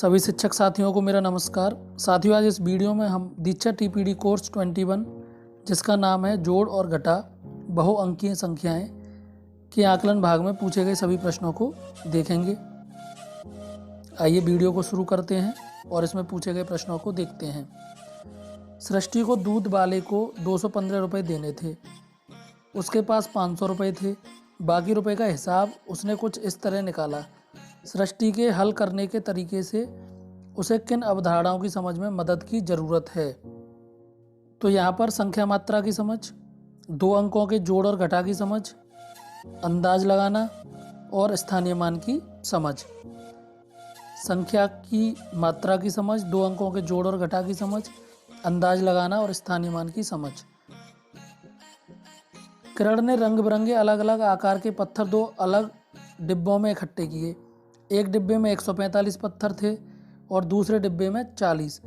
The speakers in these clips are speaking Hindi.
सभी शिक्षक साथियों को मेरा नमस्कार। साथियों, आज इस वीडियो में हम दीक्षा टीपीडी कोर्स 21 जिसका नाम है जोड़ और घटा बहुअंकीय संख्याएं के आकलन भाग में पूछे गए सभी प्रश्नों को देखेंगे। आइए वीडियो को शुरू करते हैं और इसमें पूछे गए प्रश्नों को देखते हैं। सृष्टि को दूध वाले को 215 रुपये देने थे। उसके पास 500 रुपये थे। बाकी रुपए का हिसाब उसने कुछ इस तरह निकाला। सृष्टि के हल करने के तरीके से उसे किन अवधारणाओं की समझ में मदद की ज़रूरत है? तो यहाँ पर संख्या मात्रा की समझ, दो अंकों के जोड़ और घटा की समझ, अंदाज लगाना और स्थानीय मान की समझ। संख्या की मात्रा की समझ, दो अंकों के जोड़ और घटा की समझ, अंदाज लगाना और स्थानीय मान की समझ। किरण ने रंग बिरंगे अलग अलग आकार के पत्थर दो अलग डिब्बों में इकट्ठे किए। एक डिब्बे में 145 पत्थर थे और दूसरे डिब्बे में 40।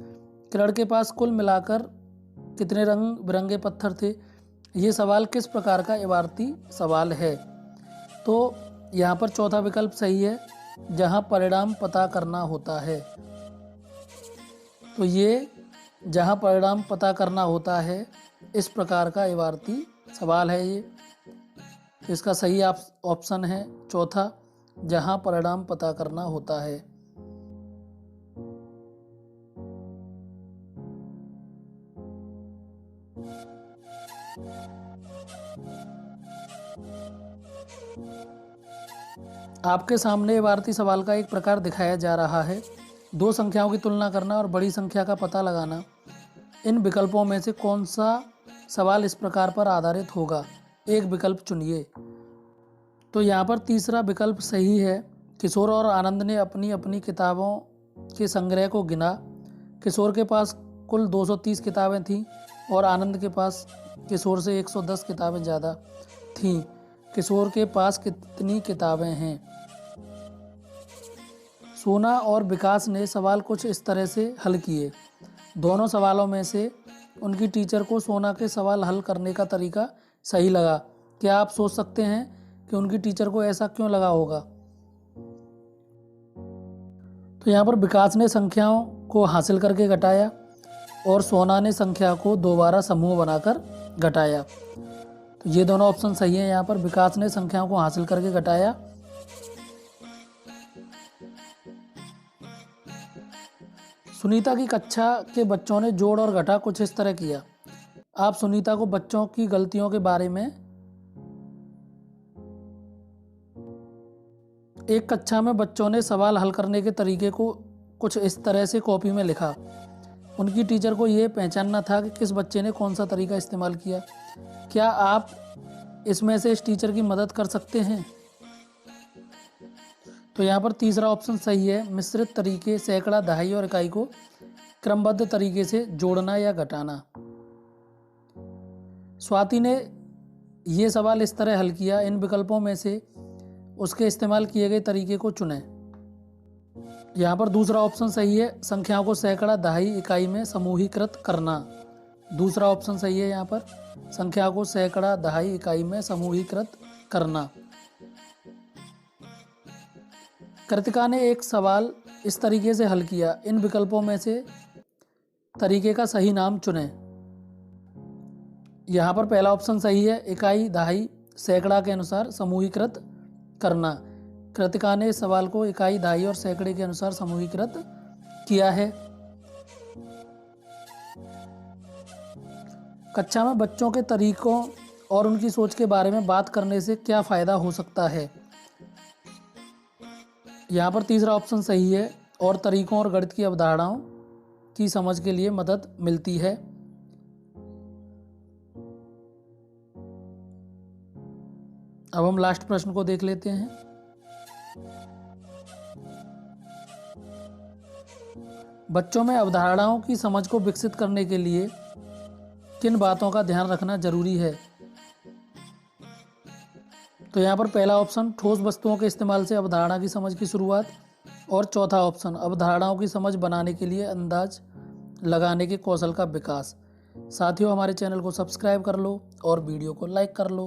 किरण के पास कुल मिलाकर कितने रंग बिरंगे पत्थर थे? ये सवाल किस प्रकार का इबारती सवाल है? तो यहाँ पर चौथा विकल्प सही है, जहाँ परिणाम पता करना होता है। तो ये जहाँ परिणाम पता करना होता है, इस प्रकार का इबारती सवाल है ये। इसका सही ऑप्शन है चौथा, जहाँ परिणाम पता करना होता है। आपके सामने इबारती सवाल का एक प्रकार दिखाया जा रहा है। दो संख्याओं की तुलना करना और बड़ी संख्या का पता लगाना। इन विकल्पों में से कौन सा सवाल इस प्रकार पर आधारित होगा? एक विकल्प चुनिए। तो यहाँ पर तीसरा विकल्प सही है। किशोर और आनंद ने अपनी अपनी किताबों के संग्रह को गिना। किशोर के पास कुल 230 किताबें थीं और आनंद के पास किशोर से 110 किताबें ज़्यादा थीं। किशोर के पास कितनी किताबें हैं? सोना और विकास ने सवाल कुछ इस तरह से हल किए। दोनों सवालों में से उनकी टीचर को सोना के सवाल हल करने का तरीका सही लगा। क्या आप सोच सकते हैं कि उनकी टीचर को ऐसा क्यों लगा होगा? तो यहाँ पर विकास ने संख्याओं को हासिल करके घटाया और सोना ने संख्या को दोबारा समूह बनाकर घटाया। तो ये दोनों ऑप्शन सही हैं। यहाँ पर विकास ने संख्याओं को हासिल करके घटाया। सुनीता की कक्षा के बच्चों ने जोड़ और घटा कुछ इस तरह किया। आप सुनीता को बच्चों की गलतियों के बारे में एक कक्षा में बच्चों ने सवाल हल करने के तरीके को कुछ इस तरह से कॉपी में लिखा। उनकी टीचर को ये पहचानना था कि किस बच्चे ने कौन सा तरीका इस्तेमाल किया। क्या आप इसमें से इस टीचर की मदद कर सकते हैं? तो यहाँ पर तीसरा ऑप्शन सही है। मिश्रित तरीके, सैकड़ा, दहाई और इकाई को क्रमबद्ध तरीके से जोड़ना या घटाना। स्वाति ने ये सवाल इस तरह हल किया। इन विकल्पों में से उसके इस्तेमाल किए गए तरीके को चुनें। यहाँ पर दूसरा ऑप्शन सही है। संख्याओं को सैकड़ा, दहाई, इकाई में समूहीकृत करना। दूसरा ऑप्शन सही है। यहाँ पर संख्या को सैकड़ा, दहाई, इकाई में समूहीकृत करना। कृतिका ने एक सवाल इस तरीके से हल किया। इन विकल्पों में से तरीके का सही नाम चुनें। यहाँ पर पहला ऑप्शन सही है। इकाई, दहाई, सैकड़ा के अनुसार समूहीकृत करना। कृतिका ने सवाल को इकाई, दहाई और सैकड़े के अनुसार समूहीकृत किया है। कक्षा में बच्चों के तरीकों और उनकी सोच के बारे में बात करने से क्या फ़ायदा हो सकता है? यहाँ पर तीसरा ऑप्शन सही है। और तरीकों और गणित की अवधारणाओं की समझ के लिए मदद मिलती है। अब हम लास्ट प्रश्न को देख लेते हैं। बच्चों में अवधारणाओं की समझ को विकसित करने के लिए किन बातों का ध्यान रखना जरूरी है? तो यहाँ पर पहला ऑप्शन ठोस वस्तुओं के इस्तेमाल से अवधारणा की समझ की शुरुआत और चौथा ऑप्शन अवधारणाओं की समझ बनाने के लिए अंदाज लगाने के कौशल का विकास। साथियों, हमारे चैनल को सब्सक्राइब कर लो और वीडियो को लाइक कर लो।